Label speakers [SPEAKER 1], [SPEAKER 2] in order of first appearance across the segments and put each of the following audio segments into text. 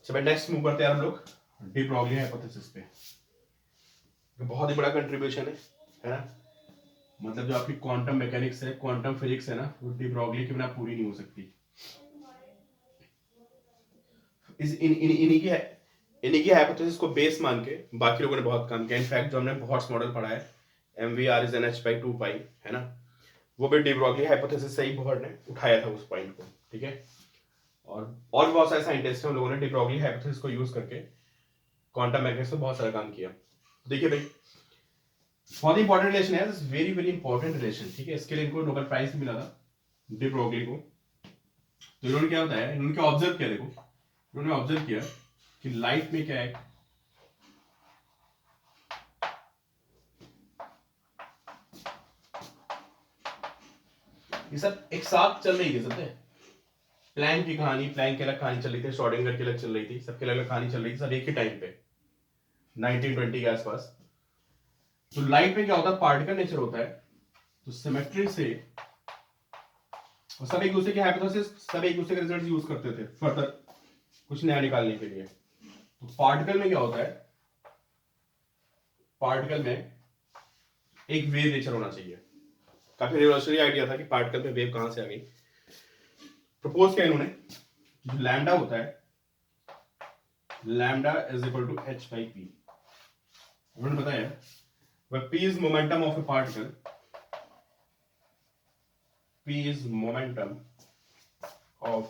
[SPEAKER 1] चलो next move करते हैं हम लोग डी ब्रॉगली हाइपोथेसिस पे। बहुत ही बड़ा कंट्रीब्यूशन है ना। मतलब जो आपकी क्वांटम मैकेनिक्स है, क्वांटम फिजिक्स है ना, वो डी ब्रॉगली के बिना पूरी नहीं हो सकती। इन्हीं की हाइपोथेसिस को बेस मान के बाकी लोगों ने बहुत काम किया। इनफैक्ट जो हमने बहुत मॉडल पढ़ा है MVR इज NH by 2 पाई, है ना, वो भी डी ब्रॉगली हाइपोथेसिस से ही बोहर ने उठाया था उस पॉइंट को। ठीक है, और बहुत सारे साइंटिस्ट हैं, उन लोगों ने डी ब्रॉगली हाइपोथेसिस को यूज करके क्वांटम मैकेनिक्स में बहुत सारा काम किया। देखिए भाई, बहुत इंपॉर्टेंट रिलेशन है, वेरी वेरी इंपॉर्टेंट रिलेशन। ठीक है, इसके लिए इनको नोबेल प्राइज भी मिला था डी ब्रॉगली को। तो इन्होंने क्या बताया, इन्होंने क्या ऑब्जर्व किया, देखो इन्होंने ऑब्जर्व किया कि लाइट में क्या है, ये सब एक साथ चल रही थी सबसे। प्लैंक की कहानी, प्लैंक की अलग कहानी चल रही थी, श्रोडिंगर की अलग चल रही थी, सबकी अलग अलग कहानी चल रही थी, सब एक ही टाइम पे 1920 के आसपास। तो लाइट में क्या होता है, पार्टिकल नेचर होता है, तो सिमेट्री से और सब एक दूसरे के हाइपोथेसिस, सब एक दूसरे के रिजल्ट यूज करते थे फर्दर कुछ नया निकालने के लिए। तो पार्टिकल में क्या होता है, पार्टिकल में एक वेव नेचर होना चाहिए। काफी रिवॉल्यूशनरी आइडिया था कि पार्टिकल में वेव कहां से आ गई। प्रपोज किया इन्होंने, जो लैम्डा होता है, lambda is equal to h by p। उन्होंने बताया वह p is momentum of a particle, p is momentum of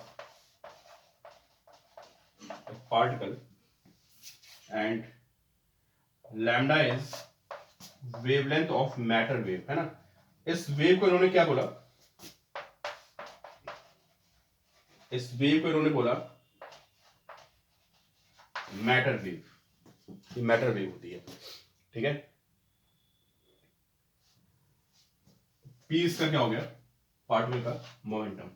[SPEAKER 1] a particle and lambda is wavelength of matter wave, है ना। इस वेव को इन्होंने क्या बोला, इस वेव को इन्होंने बोला मैटर वेव, ये मैटर वेव होती है। ठीक है, पी इसका क्या हो गया, पार्टिकल का मोमेंटम।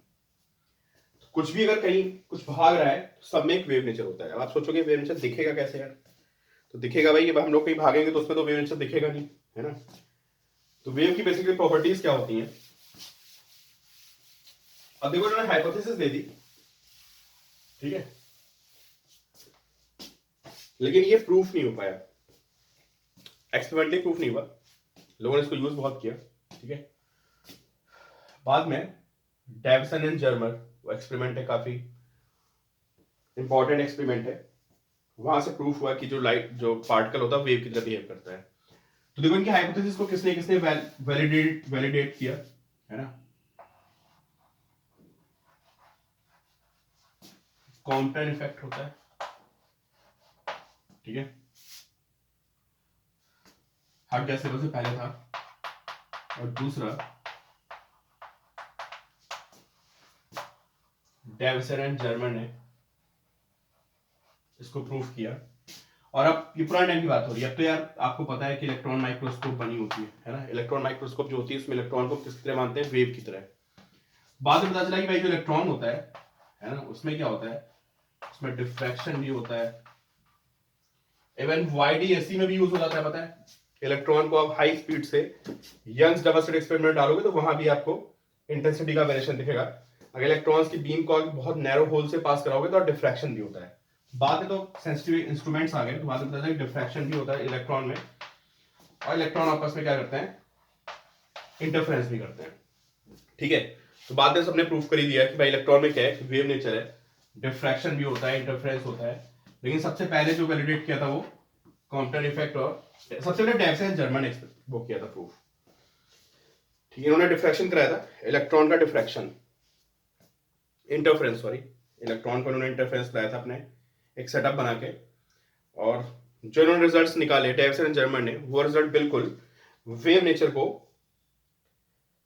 [SPEAKER 1] कुछ भी अगर कहीं कुछ भाग रहा है तो सब में एक वेव नेचर होता है। अब आप सोचोगे वेव नेचर दिखेगा कैसे यार, तो दिखेगा भाई, हम लोग कहीं भागेंगे तो उसमें तो वेव नेचर दिखेगा नहीं, है ना। तो वेव की बेसिकली प्रॉपर्टीज क्या होती हैं, अब देखो उन्होंने हाइपोथेसिस दे दी, ठीक है, लेकिन ये प्रूफ नहीं हो पाया, एक्सपेरिमेंटली प्रूफ नहीं हुआ, लोगों ने इसको यूज बहुत किया। ठीक है, बाद में डेविसन एंड जर्मर, वो एक्सपेरिमेंट है, काफी इंपॉर्टेंट एक्सपेरिमेंट है, वहां से प्रूफ हुआ कि जो लाइट, जो पार्टिकल होता है वेव की तरह बिहेव करता है। तो देखो इनकी हाइपोथेसिस को किसने किसने वैलिडेट किया, है ना। कॉम्पटन इफेक्ट होता है, ठीक है, हट गैस से पहले था, और दूसरा डेविसन एंड जर्मन ने इसको प्रूफ किया। और अब ये पुराने टाइम की बात हो रही है, अब तो यार आपको पता है कि इलेक्ट्रॉन माइक्रोस्कोप बनी होती है ना। इलेक्ट्रॉन माइक्रोस्कोप जो होती है उसमें इलेक्ट्रॉन को किस तरह मानते हैं, वेव की तरह। बाद में पता चला कि भाई जो इलेक्ट्रॉन होता है ना, उसमें क्या होता है, उसमें डिफ्रैक्शन भी होता है, इवन YDSC में भी यूज हो जाता है, पता है। इलेक्ट्रॉन को आप हाई स्पीड से यंग्स डबल स्लिट एक्सपेरिमेंट डालोगे तो वहां भी आपको इंटेंसिटी का वेरिएशन दिखेगा। अगर इलेक्ट्रॉन्स की बीम को बहुत नैरो होल से पास कराओगे तो डिफ्रैक्शन भी होता है। बाद में तो सेंसिटिव इंस्ट्रूमेंट्स आ गए, तो बाद में पता चला डिफ्रैक्शन भी होता है इलेक्ट्रॉन में, और इलेक्ट्रॉन आपस में क्या करते हैं, इंटरफेरेंस भी करते हैं। ठीक है, तो बाद में सबने प्रूफ कर ही दिया कि भाई इलेक्ट्रॉन में क्या है, वेव नेचर है, डिफ्रैक्शन भी होता है, इंटरफेरेंस होता है। लेकिन सबसे पहले जो वैलिडेट किया था वो कॉम्पटन इफेक्ट, और सबसे पहले डेविसन जर्मन ने वो किया था प्रूफ। ठीक है, उन्होंने डिफ्रैक्शन कराया था, इलेक्ट्रॉन का डिफ्रैक्शन, इंटरफेरेंस, सॉरी, इलेक्ट्रॉन को उन्होंने इंटरफेरेंस कराया था अपने एक सेटअप बना के, और जो उन्होंने रिजल्ट्स निकाले डेविसन एंड जर्मन ने, वो रिजल्ट बिल्कुल वेव नेचर को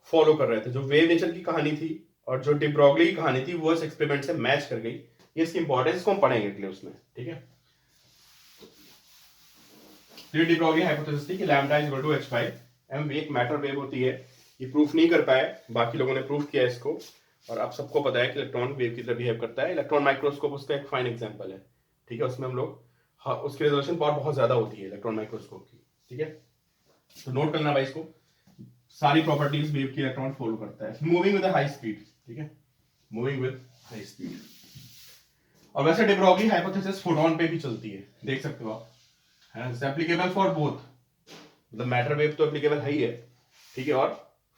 [SPEAKER 1] फॉलो कर रहे थे। जो वेव नेचर की कहानी थी और जो डी ब्रॉगली की कहानी थी वो इस एक्सपेरिमेंट से मैच कर गई। ये इसकी इंपॉर्टेंस को हम पढ़ेंगे अगले उसमें, ठीक है। तो डी ब्रॉगली हाइपोथेसिस थी कि lambda is equal to h by m, एक मैटर वेव होती है। ये प्रूफ नहीं कर पाए, बाकी लोगों ने प्रूफ किया इसको, और आप सबको पता है कि इलेक्ट्रॉन वेव की तरह बिहेव करता है। इलेक्ट्रॉन माइक्रोस्कोप उसका एक फाइन एग्जांपल है, ठीक है। उसमें हम लोग, हाँ, उसकी रेजोल्यूशन पावर बहुत ज्यादा होती है इलेक्ट्रॉन माइक्रोस्कोप की, ठीक है। तो नोट करना भाई इसको, सारी प्रॉपर्टीज वेव की इलेक्ट्रॉन फॉलो करता है, मूविंग विद हाई स्पीड, ठीक है, मूविंग विद हाई स्पीड। और वैसे डे ब्रोगली हाइपोथेसिस फोटोन पे भी चलती है, देख सकते हो आप, है ना, इट्स एप्लीकेबल फॉर बोथ, मतलब मैटर वेव तो एप्लीकेबल है ही है, ठीक है, और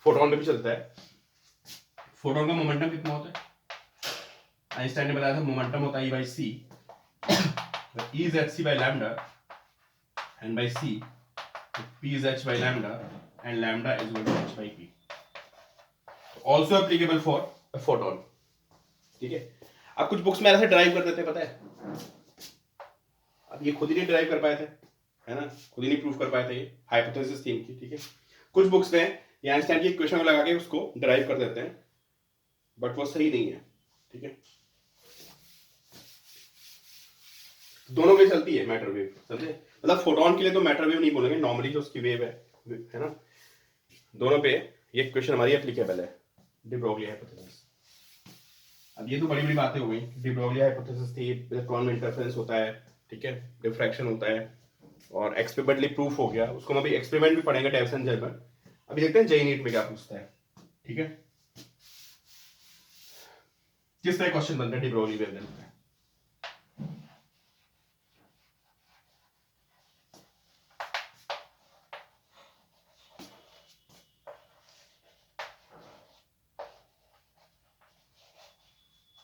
[SPEAKER 1] फोटोन पे भी चलता है। फोटोन का मोमेंटम कितना होता है, आइंस्टाइन ने बताया था मोमेंटम होता है E by c, E is hc by lambda and by c p is h by lambda and lambda is equal to h by p, also applicable for a photon, ठीक है। अब कुछ books में ऐसे drive कर देते हैं, पता है, अब ये खुद ही नहीं ड्राइव कर पाए थे, है ना, खुद ही नहीं प्रूव कर पाए थे, ये हाइपोथेसिस थी इनकी, ठीक है। कुछ बुक्स में ये आइंस्टाइन की इक्वेशन लगा के उसको ड्राइव कर देते हैं, बट वो सही नहीं है, ठीक है। दोनों में चलती है मैटर वेव, समझे, मतलब फोटोन के लिए तो मैटर वेव नहीं बोलेंगे, नॉर्मली जो उसकी वेव है ना, दोनों पे ये इक्वेशन हमारी एप्लीकेबल है, डी ब्रोगली हाइपोथेसिस। अब ये तो बड़ी बड़ी बातें हो गई, डी ब्रोगली हाइपोथेसिस थी, इलेक्ट्रॉन में इंटरफेरेंस होता है, ठीक है, डिफ्रैक्शन होता है, और एक्सपेरिमेंटली प्रूफ हो गया, उसको हम अभी एक्सपेरिमेंट भी पढ़ेंगे डेविसन जर्मन। अभी देखते हैं जेईई नीट में क्या पूछता है, ठीक है, किस तरह क्वेश्चन बनता है डी ब्रोगली वेवलेंथ पे।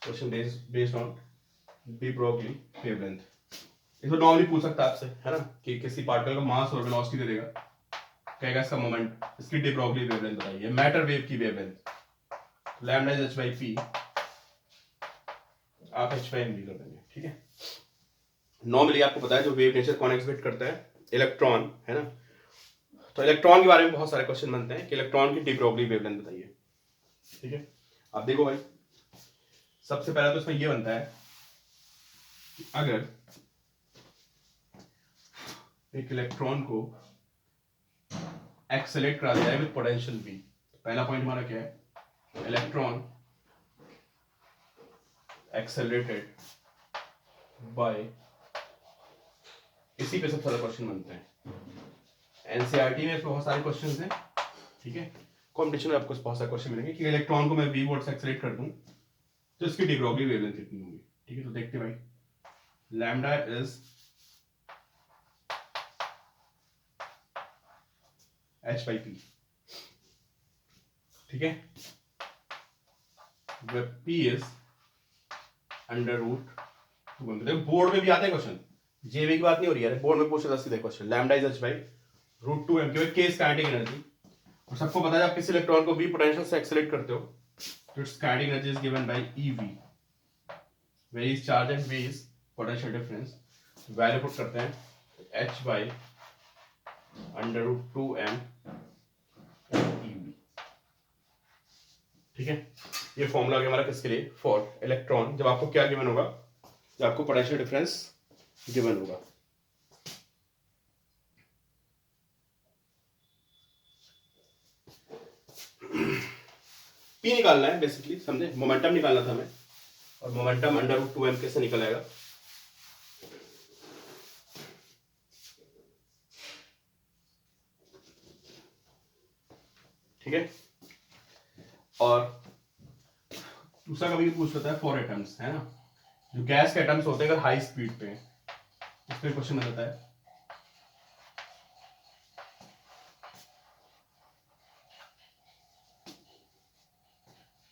[SPEAKER 1] Question based on de Broglie wavelength, इसको नॉर्मली पूछ सकता है आपसे, है ना, कि किसी पार्टिकल का मास और वेलोसिटी दे देगा, कहेगा इसका मोमेंट, इसकी डी ब्रोगली वेवलेंथ बताइए, मैटर वेव की wavelength, lambda is h by p, आप h by m भी कर देंगे, ठीक है। नॉर्मली आपको पता है जो वेव नेचर कौन एक्सहिबिट करता है, इलेक्ट्रॉन, है ना, तो इलेक्ट्रॉन के बारे में बहुत सारे क्वेश्चन बनते हैं कि इलेक्ट्रॉन की डी ब्रोगली वेवलेंथ बताइए, ठीक है। आप देखो भाई, सबसे पहला तो इसमें यह बनता है कि अगर एक इलेक्ट्रॉन को एक्सेलरेट करा दिया है विद पोटेंशियल v, पहला पॉइंट हमारा क्या है, इलेक्ट्रॉन एक्सेलरेटेड बाय, इसी पे सबसे ज्यादा क्वेश्चन बनते हैं, एनसीईआरटी में बहुत सारे क्वेश्चंस हैं, ठीक है, कॉम्पिटिशन में आपको बहुत सारे क्वेश्चन मिलेंगे कि इलेक्ट्रॉन को मैं v वोल्ट से एक्सेलरेट कर दूं तो इसकी डी ब्रोगली वेवलेंथ कितनी होगी, ठीक है। तो देखते भाई, lambda is h by p, ठीक है, p is under root 2m। देखो बोर्ड में भी आते हैं क्वेश्चन, जेवी की बात नहीं हो रही है, बोर्ड में पूछे सीधे question, lambda is h by root 2m, क्योंकि केस काइनेटिक एनर्जी, और सबको पता है आप किसी इलेक्ट्रॉन को v पोटेंशियल से एक्सेलरेट करते हो तो it's kinetic energy is given by ev, where is charge and v is potential difference, value put करते हैं h by under root 2m ev, ठीक है। ये फॉर्मूला हमारा किसके लिए, फॉर इलेक्ट्रॉन, जब आपको क्या गिवन होगा, जब आपको पोटेंशियल डिफरेंस गिवन होगा। P निकालना है बेसिकली, समझे, मोमेंटम निकालना था हमें, और मोमेंटम अंडर रूट 2m कैसे निकल आएगा, ठीक है। और दूसरा कभी पूछ लेता है फॉर एटम्स, है ना, जो गैस के एटम्स होते हैं अगर हाई स्पीड पे, इस पे क्वेश्चन आ जाता है,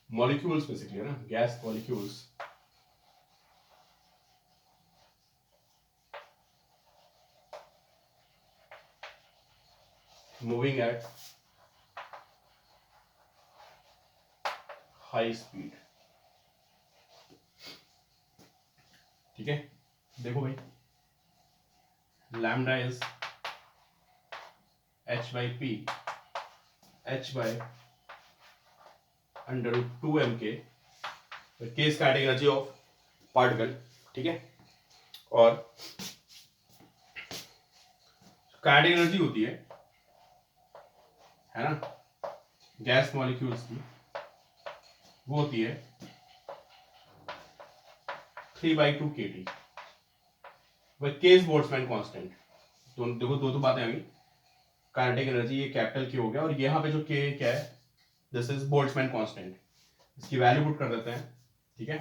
[SPEAKER 1] मॉलिक्यूल्स बेसिकली, है ना, gas molecules moving at high speed, ठीक है। देखो भाई, lambda is h by p, h by under root 2m के, case kinetic energy of particle, ठीक है। और काइनेटिक एनर्जी होती है ना, गैस मॉलिक्यूल्स की, वो होती है 3/2 kT, वह केस बोल्ट्जमैन कांस्टेंट। तो देखो दो बातें आ गई, काइनेटिक एनर्जी ये कैपिटल K हो गया, और यहाँ पे जो K क्या है, दिस इज बोल्ट्जमैन कांस्टेंट, इसकी वैल्यू पुट कर देते हैं, ठीक है।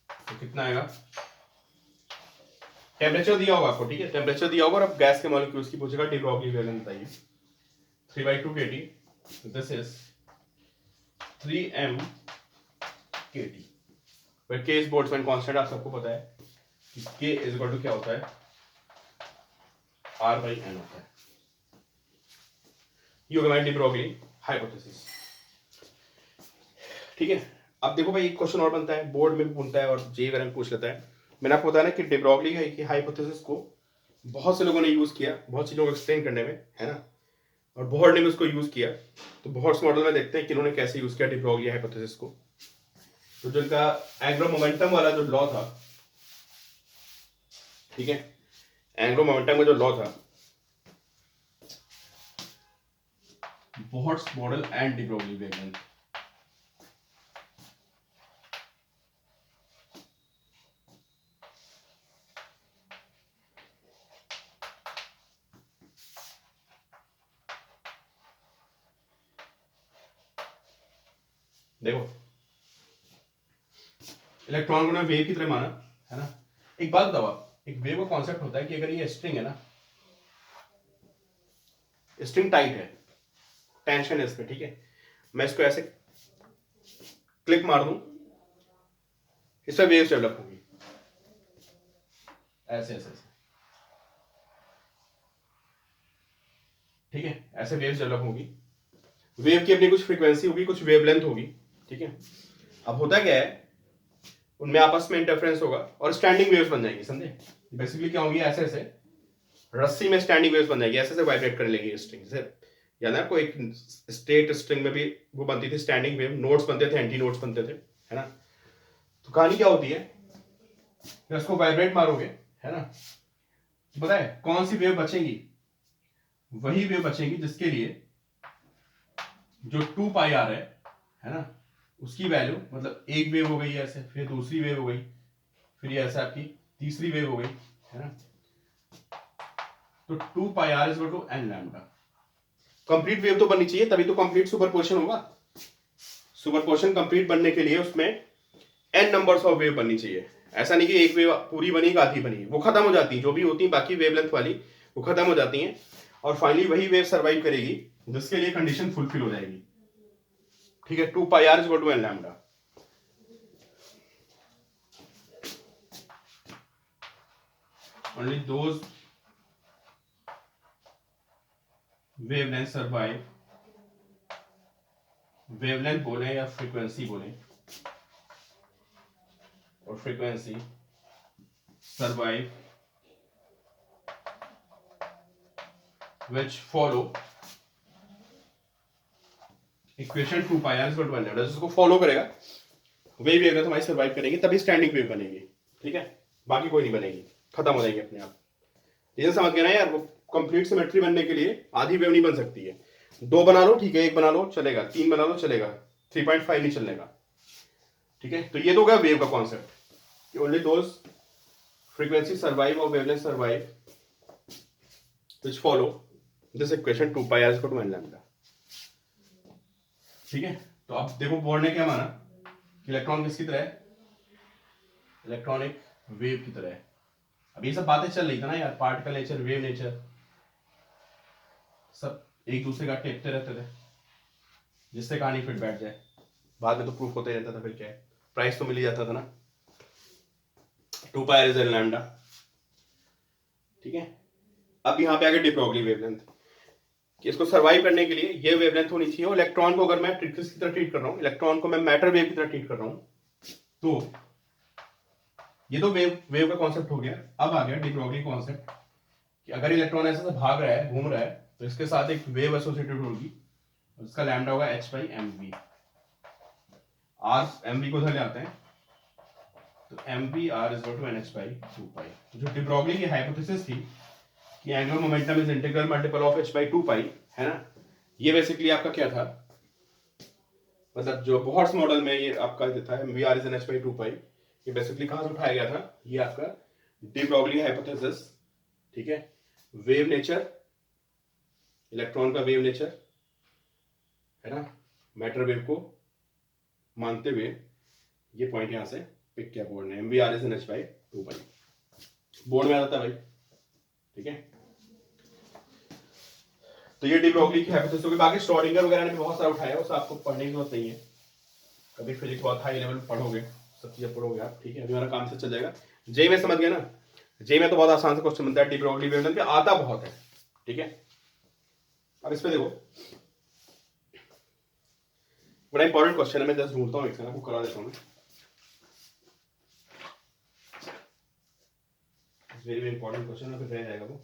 [SPEAKER 1] तो कितना आएगा, टेम्परेचर दिया होगा आपको, ठीक है, टेम्परेचर दिया होगा और अब गैस के मॉलिक्यूल्स की पूछेगा डी ब्रॉगली वेवलेंथ बताइए। 3/2 kT, this is 3m kT। But के इज बोल्ट्जमैन कांस्टेंट, आप सबको पता है कि के इज इक्वल टू क्या होता है, R/n होता है। ये होगा डी ब्रॉगली हाइपोथेसिस, ठीक है। अब देखो भाई एक क्वेश्चन और बनता है, बोर्ड में भी बनता है और जे वगैरह में पूछ लेता है। मैंने आपको बताया ना कि डी ब्रॉगली की हाइपोथेसिस को बहुत से लोगों ने यूज किया, बहुत से लोग एक्सप्लेन करने में, है ना, और बोहर ने भी उसको यूज किया। तो बोहर्स मॉडल में देखते हैं कि इन्होंने कैसे यूज किया डी ब्रॉगली हाइपोथेसिस को। तो जो इनका एंगुलर मोमेंटम वाला जो लॉ था, ठीक है, एंगुलर मोमेंटम का जो लॉ था, Bohr's model and de Broglie wavelength, देखो इलेक्ट्रॉन को ना वेव की तरह माना, है ना। एक बात बताओ आप, एक वेव का कॉन्सेप्ट होता है कि अगर ये स्ट्रिंग है ना, स्ट्रिंग टाइट है, टेंशन है इसमें, ठीक है, मैं इसको ऐसे क्लिक मार दूं, इसमें वेव्स डेवलप होगी, ऐसे ऐसे ऐसे, ठीक है, ऐसे वेव्स डेवलप होगी। वेव की अपनी कुछ फ्रीक्वेंसी होगी, कुछ वेवलेंथ होगी, ठीक है। अब होता क्या है, उनमें आपस में इंटरफेरेंस होगा और स्टैंडिंग वेव्स बन जाएंगी, समझे। बेसिकली क्या होगी, ऐसे ऐसे रस्सी में स्टैंडिंग वेव्स बन जाएगी, ऐसे ऐसे वाइब्रेट करने लगेगी स्ट्रिंग से। याद है आपको, एक स्टेट स्ट्रिंग में भी वो बनती थी स्टैंडिंग वेव, नोट्स बनते थे, एंटी नोट्स बनते थे, है ना। तो कहानी क्या होती है, जब उसको वाइब्रेट मारोगे, है ना, तो पता है कौन सी वेव बचेगी, वही वेव बचेगी जिसके लिए जो 2πr है ना, उसकी वैल्यू, मतलब एक वेव हो गई ऐसे, फिर दूसरी वेव हो गई, फिर ये ऐसे आपकी तीसरी वेव हो गई, है ना। तो 2πr is equal to n lambda. Complete wave तो बननी चाहिए, तभी तो कंप्लीट सुपरपोजिशन होगा। सुपरपोजिशन कंप्लीट बनने के लिए उसमें n नंबर्स ऑफ वेव बननी चाहिए। ऐसा नहीं कि एक वेव पूरी बनी कि आधी बनी, वो खत्म हो जाती है, जो भी होती है बाकी वेवलेंथ वाली वो खत्म हो जाती हैं, और फाइनली वही वेव सर्वाइव करेगी जिसके लिए कंडीशन फुलफिल हो जाएगी, ठीक है। 2πr is equal to n lambda. Only those wavelength survive, wavelength बोले या फ्रीक्वेंसी बोले, और frequency survive which follow equation 2πr is equal to n lambda. जिसको फॉलो करेगा वही वेवलेंथ हमारी सर्वाइव करेगी, तभी स्टैंडिंग वेव बनेगी, ठीक है, बाकी कोई नहीं बनेगी, खत्म हो जाएगी अपने आप। ये समझ गया ना यार, वो कंप्लीट सिमेट्री बनने के लिए आधी वेव नहीं बन सकती है। 2 बना लो ठीक है, 1 बना लो चलेगा, 3 बना लो चलेगा, 3.5 नहीं चलेगा, ठीक है। तो ये तो हो गया वेव का concept, only those frequency survive और wavelength survive which follow this equation 2πr is equal to n lambda, ठीक है। तो अब देखो बोर्ड ने क्या माना कि इलेक्ट्रॉन किसकी तरह है, इलेक्ट्रॉनिक वेव की तरह है। अब ये सब बातें चल रही थी ना यार, पार्टिकल नेचर, वेव नेचर, सब एक दूसरे का टेकते रहते थे, जिससे कहानी फिट बैठ जाए। बाद में तो प्रूफ होते रहता था, फिर क्या है, प्राइस तो मिल ही जाता था ना। 2πr इज n लैम्डा, ठीक है। अब यहाँ पे आगे डी ब्रॉगली वेवलेंथ, कि इसको सर्वाइव करने के लिए ये वेवलेंथ होनी चाहिए। इलेक्ट्रॉन को अगर मैं किसकी तरह ट्रीट कर रहा हूँ, इलेक्ट्रॉन को मैं मैटर वेव की तरह ट्रीट कर रहा हूँ, तो ये तो वेव का कॉन्सेप्ट हो गया। अब आ गया डी ब्रॉगली कॉन्सेप्ट, कि अगर इलेक्ट्रॉन ऐसे भाग रहा है, घूम रहा है, तो इसके साथ एक वेव एसोसिएटेड होगी, उसका लैम्डा होगा h/mv। r mv को उधर ले आते हैं, तो mv r is equal to nh/2π। तो जो डी ब्रॉगली की हाइपोथेसिस थी कि angular momentum is integral multiple of h/2π, है ना, ये बेसिकली आपका क्या था, मतलब जो बोहर्स मॉडल में ये आपका था mv r इज h/2π, ये बेसिकली कहां से उठाया गया था, ये आपका डी ब्रॉगली हाइपोथेसिस, ठीक है। वेव नेचर, इलेक्ट्रॉन का वेव नेचर, है ना, मैटर वेव को मानते हुए ये पॉइंट यहां से पिक किया बोर्ड ने, mv r is h/2π। Board में आ जाता है भाई, ठीक है। तो ये डी ब्रोगली की हाइपोथेसिस होगी। बाकी श्रोडिंगर वगैरह ने भी बहुत सारा उठाया है, उससे आपको पढ़ने की जरूरत नहीं है, कभी फिजिक्स बहुत हाई लेवल पढ़ोगे, सब चीजें पढ़ोगे आप, ठीक है। अभी हमारा काम से चल जाएगा। जे में समझ गया ना, जे में तो बहुत आसान से क्वेश्चन बनता है, डी ब्रोगली वेवलेंथ पे आता बहुत है, ठीक है। अब इस पे देखो, बड़ा इंपॉर्टेंट क्वेश्चन है, मैं जस्ट ढूंढता हूँ एक सेकंड, आपको करा देता हूँ। वेरी वेरी इंपॉर्टेंट क्वेश्चन है, फिर रह जाएगा वो।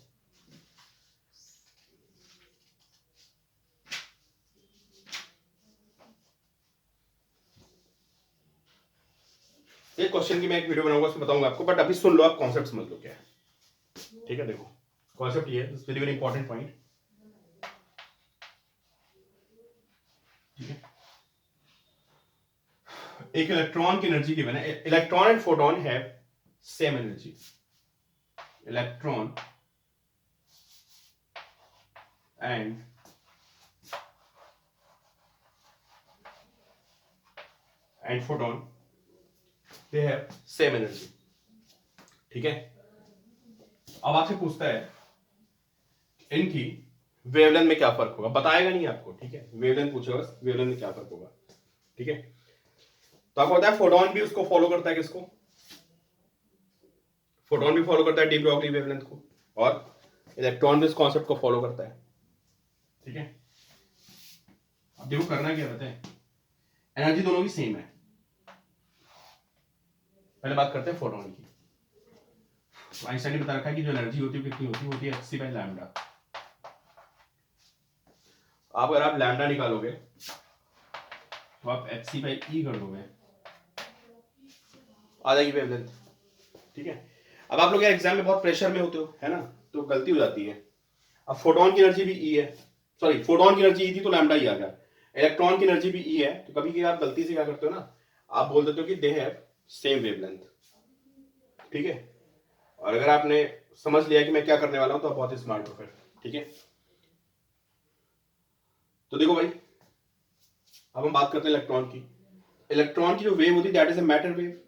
[SPEAKER 1] एक क्वेश्चन की मैं एक वीडियो बनाऊंगा, उसमें बताऊंगा आपको, बट अभी सुन लो, आप कॉन्सेप्ट समझ लो क्या है, ठीक है। देखो कॉन्सेप्ट ये है, वेरी वेरी इंपॉर्टेंट पॉइंट, ठीक है। एक इलेक्ट्रॉन की एनर्जी गिवन है, electron and photon have same energy, electron and photon they have same energy, ठीक है। अब आपसे पूछता है इनकी वेवलेंथ में क्या फर्क होगा, बताएगा नहीं आपको, ठीक है। वेवलेंथ पूछेगा बस, वेवलेंथ में क्या फर्क होगा, ठीक है। तो आपको पता है फोटोन भी उसको फॉलो करता है, किसको, फोटोन भी फॉलो करता है डी ब्रोगली वेवलेंथ को, और इलेक्ट्रॉन भी इस कॉन्सेप्ट को फॉलो करता है, ठीक है। अब देखो करना क्या बताए, एनर्जी दोनों की सेम है। पहले बात करते हैं फोटोन की। तो आइंस्टाइन ने बता रखा है कि जो एनर्जी होती है कितनी होती है hc बाय लैम्डा। आप अगर आप लैम्डा निकालोगे तो आप hc बाय ई कर दोगे, आ जाएगी वेवलेंथ, ठीक है। अब आप लोग यार एग्जाम में बहुत प्रेशर में होते हो, है ना, तो गलती हो जाती है। अब फोटोन की एनर्जी भी ई है, सॉरी फोटोन की एनर्जी ई थी तो लैम्डा ही आ गया, इलेक्ट्रॉन की एनर्जी भी ई है, तो कभी कभी आप गलती से क्या करते हो ना, आप बोल देते हो कि दे हैव सेम वेवलेंथ, ठीक है। और अगर आपने समझ लिया कि मैं क्या करने वाला हूं तो आप बहुत ही स्मार्ट हो फिर, ठीक है। तो देखो भाई, अब हम बात करते हैं इलेक्ट्रॉन की। इलेक्ट्रॉन की जो वेव होती है that is a matter wave,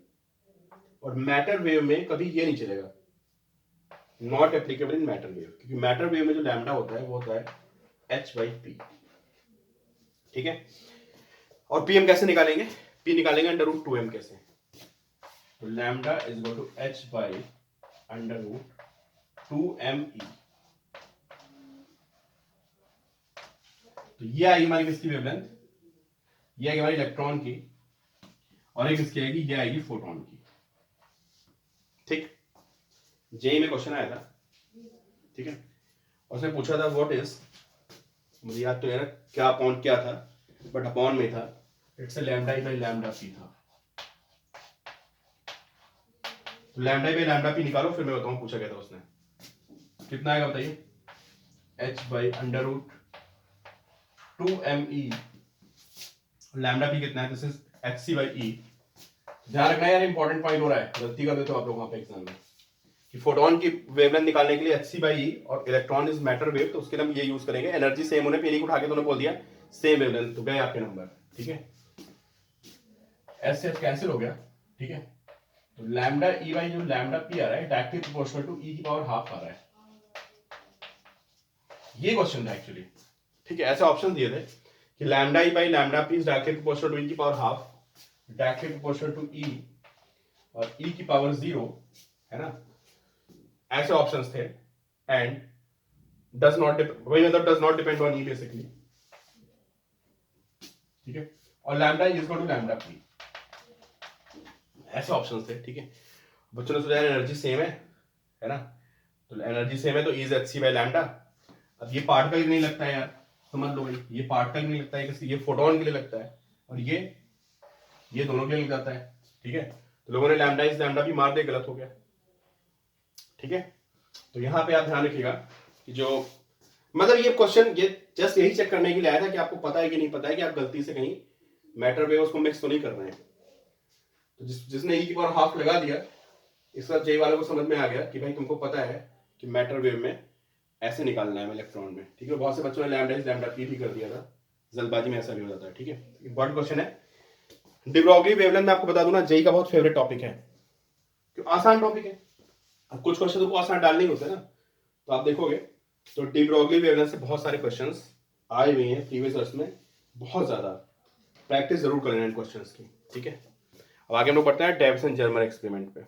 [SPEAKER 1] और मैटर वेव में कभी ये नहीं चलेगा, not applicable in matter wave, क्योंकि मैटर वेव में जो लैम्डा होता है वो होता है h बाई पी, ठीक है। और पी हम कैसे निकालेंगे, पी निकालेंगे अंडर रूट 2m कैसे, तो lambda is equal to h by under root 2me। तो ये आएगी हमारी किसकी वेवलेंथ, ये आएगी हमारी इलेक्ट्रॉन की, और एक किसकी आएगी, ये आएगी फोटोन की, ठीक। जेई में क्वेश्चन आया था, ठीक है, और उसने पूछा था व्हाट इज, मुझे याद तो यार क्या अपॉन क्या था, बट अपॉन में था it's lambda E by lambda P था। तो lambda E by lambda P निकालो, फिर मैं बताऊं पूछा क्या था उसने, कितना आएगा बताइए, h by under root 2me, lambda p कितना है, this is hc by e। ध्यान रखना यार, इंपॉर्टेंट पॉइंट हो रहा है, गलती कर देते हो आप लोग वहां पे एग्जाम में, कि फोटोन की वेवलेंथ निकालने के लिए hc बाई e और इलेक्ट्रॉन इज मैटर वेव, तो उसके लिए हम ये यूज करेंगे, एनर्जी सेम होने पे उठा के दोनों बोल दिया सेम वेवलेंथ, तो गए आपके नंबर, ठीक है। एस से कैंसिल हो गया, ठीक है। तो लैम्डा ई बाई जो लैम्डा पी आ रहा है डायरेक्टली प्रोपोर्शनल टू ई की पावर हाफ आ रहा है, ये क्वेश्चन था एक्चुअली, ठीक है। ऐसे ऑप्शन दिए थे कि lambda E by lambda P is directly proportional to E की power half, directly proportional to E, और ई की पावर 0, है ना, ऐसे ऑप्शंस थे। एंड डज नॉट वही मतलब does not depend on e basically, ठीक है, और lambda is equal to lambda p, ऐसे ऑप्शंस थे, ठीक है। बच्चों ने सोचा एनर्जी सेम है ना, तो एनर्जी सेम है तो is h c by lambda. अब ये पार्टिकल नहीं लगता है यार, समझ लो भाई, ये पार्टिकल नहीं लगता है, किसी ये फोटोन के लिए लगता है, और ये दोनों के लिए लग जाता है, ठीक है। तो लोगों ने लैम्डा इज लैम्डा भी मार दिया, गलत हो गया, ठीक है। तो यहां पे आप ध्यान रखिएगा कि जो मतलब ये क्वेश्चन ये जस्ट यही चेक करने के लिए आया था कि आपको पता है कि नहीं पता है, कि आप गलती से कहीं मैटर वेव्स को मिक्स तो नहीं कर रहे हैं। तो जिसने ई की पावर हाफ लगा दिया, इस बार जे वालों को समझ में आ गया कि भाई तुमको पता है कि मैटर वेव में ऐसे निकालना है इलेक्ट्रॉन में, ठीक है। बहुत से बच्चों ने लैम्डा इज लैम्डा पी भी कर दिया था, जल्दबाजी में ऐसा भी हो जाता है, ठीक है। इंपॉर्टेंट क्वेश्चन है। डी ब्रोगली वेवलेंथ में आपको बता दूं ना, जेई का बहुत फेवरेट टॉपिक है, क्यों आसान टॉपिक है, अब कुछ क्वेश्चन तो आसान डालने ही होते हैं ना, तो आप देखोगे तो डी ब्रॉगली वेवलेंथ से बहुत सारे क्वेश्चंस आए हुए हैं प्रीवियस ईयर्स में, बहुत ज़्यादा प्रैक्टिस जरूर कर लेना इन क्वेश्चंस की, ठीक है। अब आगे हम लोग बढ़ते हैं डेविसन जर्मर एक्सपेरिमेंट पे।